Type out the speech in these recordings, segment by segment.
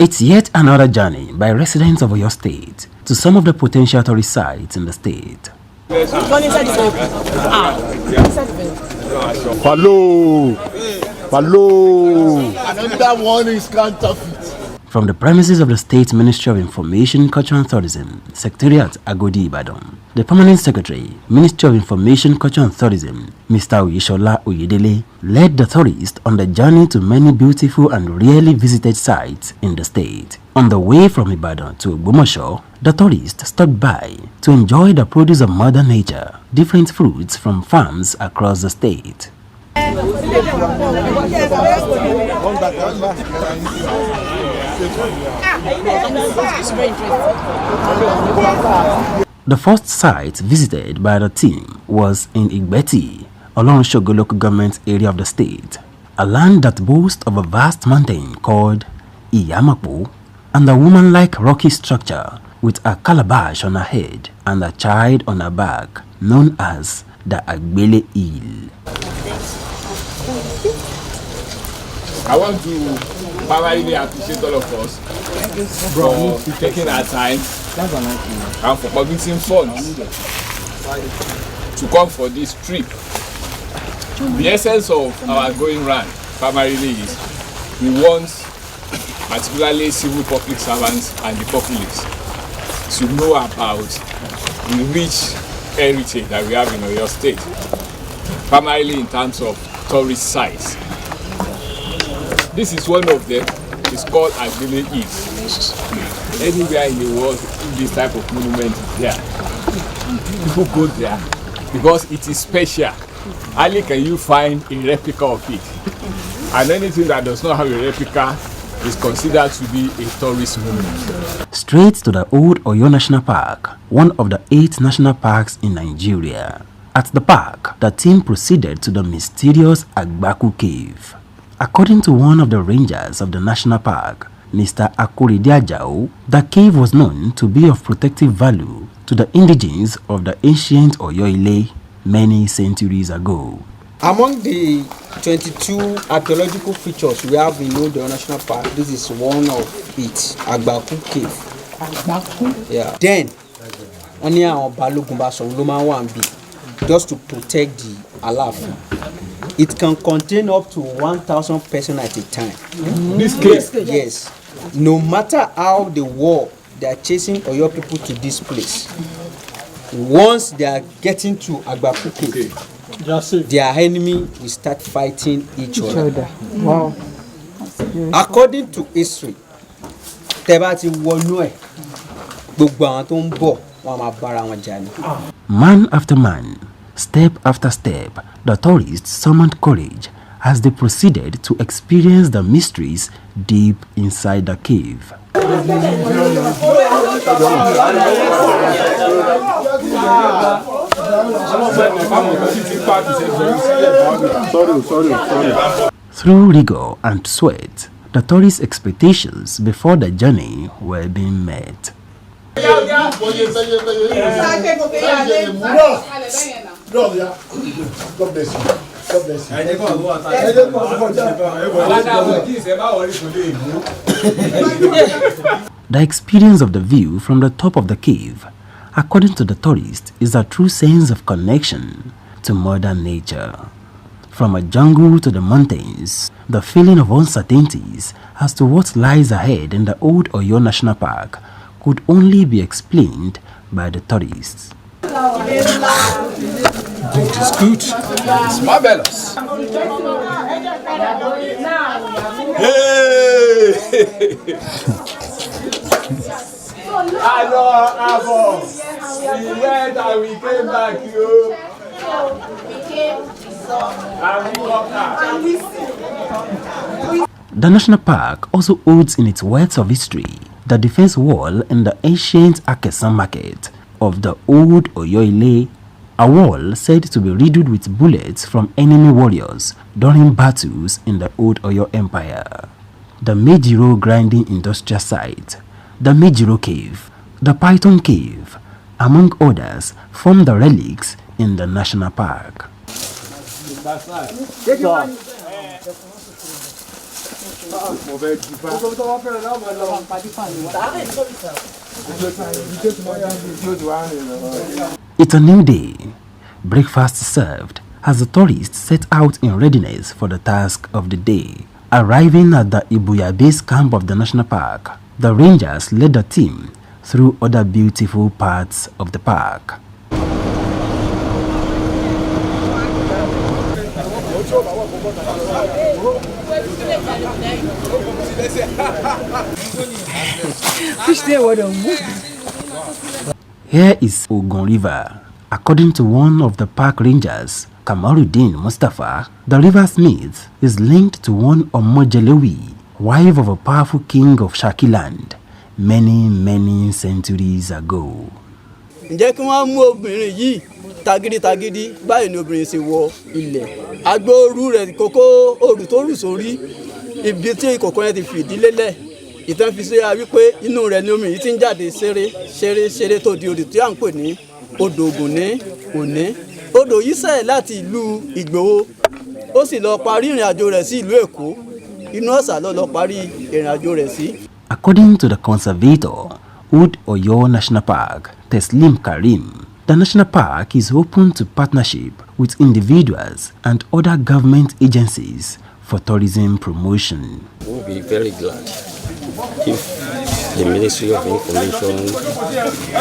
It's yet another journey by residents of Oyo State to some of the potential tourist sites in the state. Another one is counterfeit. From the premises of the State Ministry of Information, Culture and Tourism, Secretariat Agodi Ibadan, the Permanent Secretary, Ministry of Information, Culture and Tourism, Mr. Oyedele, led the tourists on the journey to many beautiful and rarely visited sites in the state. On the way from Ibadan to Ogbomoso, the tourists stopped by to enjoy the produce of Mother Nature, different fruits from farms across the state. The first site visited by the team was in Igbeti, Aloore local government area of the state, a land that boasts of a vast mountain called Iyamapo and a woman-like rocky structure with a calabash on her head and a child on her back, known as the Agbele Hill. I want to primarily appreciate all of us for taking our time and for committing funds to come for this trip. The essence of our going round primarily is we want particularly civil public servants and the populace to know about the rich heritage that we have in Oyo State, primarily in terms of tourist sites. This is one of them. It's called Agbele Hill. Anywhere in the world, this type of monument is there. People go there because it is special. Only can you find a replica of it. And anything that does not have a replica is considered to be a tourist monument. Straight to the old Oyo National Park, one of the 8 national parks in Nigeria. At the park, the team proceeded to the mysterious Agbaku Cave. According to one of the rangers of the national park, Mr. Akuridiajao, the cave was known to be of protective value to the indigenes of the ancient Oyo many centuries ago. Among the 22 archaeological features we have in Oyo National Park, this is one of it, Agbaku Cave. Agbaku? Yeah. Then, only our Balugumba Songloma 1B, just to protect the Alaf. It can contain up to 1,000 persons at a time. This cave? Yes. No matter how the war, they are chasing Oyo people to this place. Once they are getting to Agbaku Cave, their enemy will start fighting each other. Wow. According to history, Tebati Wonue, man after man, step after step, the tourists summoned courage as they proceeded to experience the mysteries deep inside the cave. Through rigor and sweat, the tourists' expectations before the journey were being met. God bless you. God bless you. The experience of the view from the top of the cave, according to the tourist, is a true sense of connection to Mother Nature. From a jungle to the mountains, the feeling of uncertainties as to what lies ahead in the old Oyo National Park could only be explained by the tourists. It is good. It's marvelous. Hey! Aloore, we went and we came back, yo. The national park also holds in its wealth of history the defense wall in the ancient Akesan market of the old Oyo, a wall said to be riddled with bullets from enemy warriors during battles in the old Oyo Empire. The Mejiro grinding industrial site, the Mejiro Cave, the Python Cave, among others, form the relics in the national park. It's a new day. Breakfast is served as the tourists set out in readiness for the task of the day. Arriving at the Ibuya base camp of the national park, the rangers led the team through other beautiful parts of the park. Here is Ogun River. According to one of the park rangers, Kamaruddin Mustafa, the river's myth is linked to one Omojelewi, wife of a powerful king of Shakiland, many centuries ago. Ǹjẹ́ kí wọ́n mú obìnrin yìí tagidi báyìí ni obìnrin ṣe wọ ilẹ̀. Agbóoru rẹ̀ kókó òrù tó rù sórí ibi tí ìkòkò yẹn ti fìdí lélẹ̀. Ìtàn fi ṣe wípé inú rẹ̀ ni omi yìí ti ń jáde ṣeré tó di odò tí à ń pè ní odò Ògùn ní Òní. Odò yìí sẹ̀ láti ìlú Ìgbòho. Ó sì lọ parí ìrìn àjò rẹ̀ sí ìlú Èkó. Inú ọ̀sà lọ parí ìrìn àjò rẹ̀ sí. According to the conservator, Oyo National Park, Teslim Karim, the national park is open to partnership with individuals and other government agencies for tourism promotion. We'll be very glad if the Ministry of Information,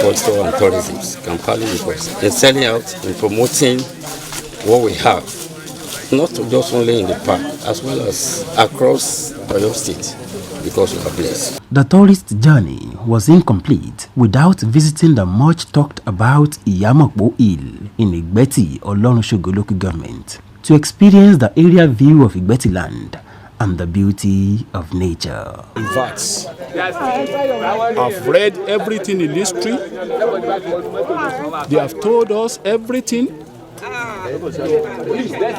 Culture and Tourism can partner with us in selling out and promoting what we have, not just only in the park, as well as across Oyo State, because we are blessed. The tourist journey was incomplete without visiting the much talked about Iyamapo Hill in Igbeti, Aloore local government, to experience the area view of Igbeti land and the beauty of nature. In fact, I've read everything in history. They have told us everything.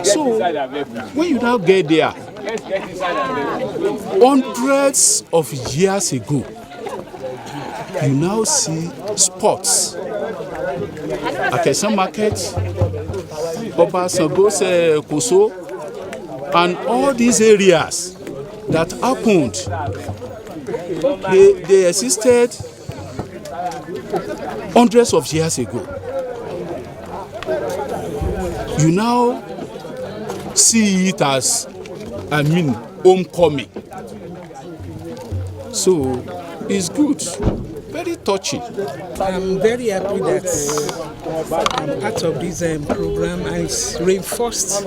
So, when you now get there, hundreds of years ago, you now see spots. Akesan Market, Obasangose Koso, and all these areas that happened, they existed hundreds of years ago. You now see it as, homecoming. So it's good, very touching. I'm very happy that I'm part of this program, and it's reinforced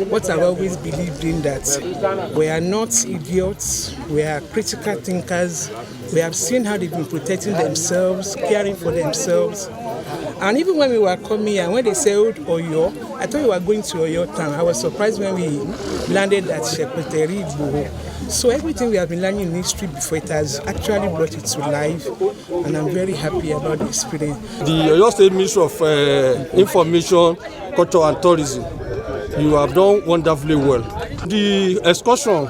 what I've always believed in, that we are not idiots, we are critical thinkers. We have seen how they've been protecting themselves, caring for themselves. And even when we were coming here, when they said Oyo, I thought we were going to Oyo town. I was surprised when we landed at Sepeteri. So everything we have been learning in history before, it has actually brought it to life, and I'm very happy about the experience. The Oyo State Ministry of Information, Culture and Tourism, you have done wonderfully well. The excursion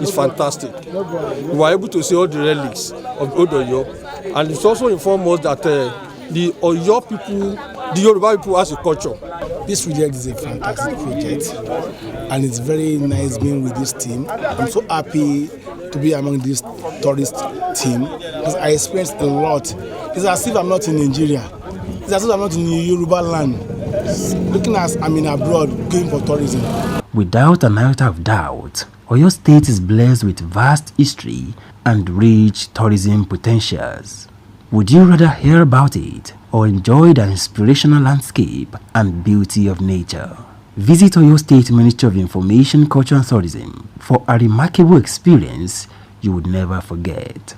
is fantastic. We were able to see all the relics of Old Oyo, and it's also informed us that the Oyo people, the Yoruba people has a culture. This project is a fantastic project, and it's very nice being with this team. I'm so happy to be among this tourist team because I experienced a lot. It's as if I'm not in Nigeria. It's as if I'm not in Yoruba land. Looking as I'm in abroad going for tourism. Without an iota of doubt, Oyo State is blessed with vast history and rich tourism potentials. Would you rather hear about it or enjoy the inspirational landscape and beauty of nature? Visit Oyo State Ministry of Information, Culture and Tourism for a remarkable experience you would never forget.